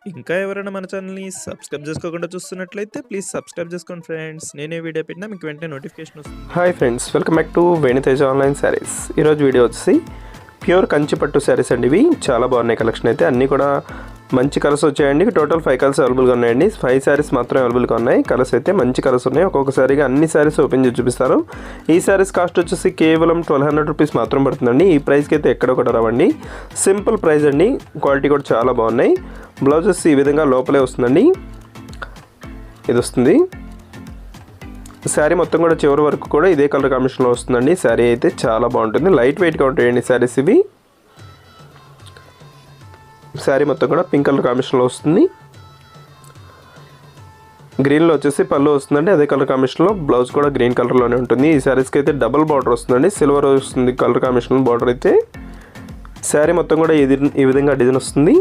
ఇంకా ఎవరైనా మన ఛానల్‌ని సబ్స్క్రైబ్ చేసుకోకుండా చూస్తున్నట్లయితే ప్లీజ్ సబ్స్క్రైబ్ చేసుకోండి ఫ్రెండ్స్. నేనే వీడియో పెట్టినా మీకు వెంటనే నోటిఫికేషన్ వస్తుంది. Hi friends, welcome back to వెను తేజ ఆన్లైన్ సారీస్. ఈరోజు వీడియో వచ్చేసి ప్యూర్ కంచి పట్టు సారీస్ అండి. ఇవి చాలా బాగున్నాయి. కలెక్షన్ అయితే అన్నీ కూడా మంచి కలర్స్ వచ్చాయండి. టోటల్ 5 కలర్స్ అవైలబుల్గా ఉన్నాయండి. 5 సారీస్ మాత్రం అవైలబుల్గా ఉన్నాయి. కలర్స్ అయితే మంచి కలర్స్ ఉన్నాయి. ఒక్కొక్క సారీగా అన్ని సారీస్ ఓపెన్ చేసి చూపిస్తారు. ఈ సారీస్ కాస్ట్ వచ్చేసి కేవలం 1200 రూపీస్ మాత్రం పడుతుందండి. ఈ ప్రైస్కి అయితే ఎక్కడ కూడా రావండి. సింపుల్ ప్రైస్ అండి. క్వాలిటీ కూడా చాలా బాగున్నాయి. బ్లౌజెస్ ఈ విధంగా లోపలే వస్తుందండి. ఇది వస్తుంది. శారీ మొత్తం కూడా చివరి వరకు కూడా ఇదే కలర్ కాంబినేషన్లో వస్తుందండి. శారీ అయితే చాలా బాగుంటుంది. లైట్ వెయిట్గా ఉంటాయండి శారీస్ ఇవి. శారీ మొత్తం కూడా పింక్ కలర్ కాంబినేషన్లో వస్తుంది. గ్రీన్లో వచ్చేసి పళ్ళు వస్తుందండి. అదే కలర్ కాంబినేషన్లో బ్లౌజ్ కూడా గ్రీన్ కలర్లోనే ఉంటుంది. ఈ శారీస్కి అయితే డబుల్ బార్డర్ వస్తుందండి. సిల్వర్ వస్తుంది కలర్ కాంబినేషన్ బార్డర్ అయితే. శారీ మొత్తం కూడా ఈ విధంగా డిజైన్ వస్తుంది.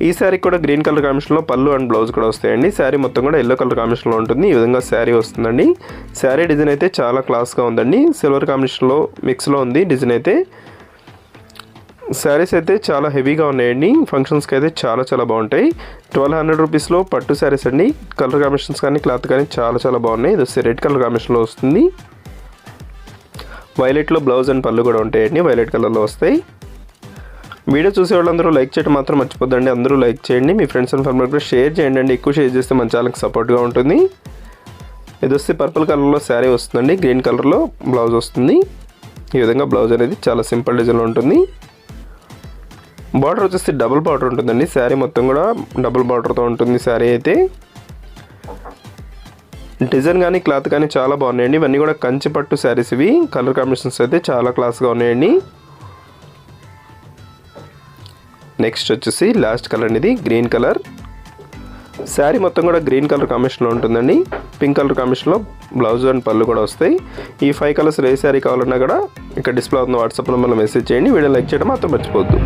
ఈ శారీ కూడా గ్రీన్ కలర్ కాంబినేషన్లో పళ్ళు అండ్ బ్లౌజ్ కూడా వస్తాయండి. శారీ మొత్తం కూడా ఎల్లో కలర్ కాంబినేషన్లో ఉంటుంది. ఈ విధంగా శారీ వస్తుందండి. శారీ డిజైన్ అయితే చాలా క్లాస్గా ఉందండి. సిల్వర్ కాంబినేషన్లో మిక్స్లో ఉంది డిజైన్ అయితే. శారీస్ అయితే చాలా హెవీగా ఉన్నాయండి. ఫంక్షన్స్కి అయితే చాలా బాగుంటాయి. 1200 రూపీస్లో పట్టు శారీస్ అండి. కలర్ కాంబినేషన్స్ కానీ క్లాత్ కానీ చాలా బాగున్నాయి. ఇది వచ్చి రెడ్ కలర్ కాంబినేషన్లో వస్తుంది. వైలెట్లో బ్లౌజ్ అండ్ పళ్ళు కూడా ఉంటాయండి. వైలెట్ కలర్లో వస్తాయి. వీడియో చూసే వాళ్ళందరూ లైక్ చేయడం మాత్రం మర్చిపోద్దండి. అందరూ లైక్ చేయండి. మీ ఫ్రెండ్స్ అండ్ ఫ్యామిలీ కూడా షేర్ చేయండి. ఎక్కువ షేర్ చేస్తే మన ఛానల్కి సపోర్ట్గా ఉంటుంది. ఇది వచ్చి పర్పుల్ కలర్లో శారీ వస్తుందండి. గ్రీన్ కలర్లో బ్లౌజ్ వస్తుంది. ఈ విధంగా బ్లౌజ్ అనేది చాలా సింపుల్ డిజైన్లో ఉంటుంది. బార్డర్ వచ్చేసి డబుల్ బార్డర్ ఉంటుందండి. శారీ మొత్తం కూడా డబుల్ బార్డర్తో ఉంటుంది శారీ అయితే. డిజైన్ కానీ క్లాత్ కానీ చాలా బాగున్నాయండి. ఇవన్నీ కూడా కంచి పట్టు శారీస్ ఇవి. కలర్ కాంబినేషన్స్ అయితే చాలా క్లాస్గా ఉన్నాయండి. నెక్స్ట్ వచ్చేసి లాస్ట్ కలర్ అనేది గ్రీన్ కలర్. శారీ మొత్తం కూడా గ్రీన్ కలర్ కాంబినేషన్లో ఉంటుందండి. పింక్ కలర్ కాంబినేషన్లో బ్లౌజ్ అండ్ పళ్ళు కూడా వస్తాయి. ఈ 5 కలర్స్ ఏ శారీ కావాలన్నా కూడా ఇక్కడ డిస్ప్లే అవుతున్న వాట్సాప్ నెంబర్లో మెసేజ్ చేయండి. వీడియో లైక్ చేయడం మాత్రం మర్చిపోవద్దు.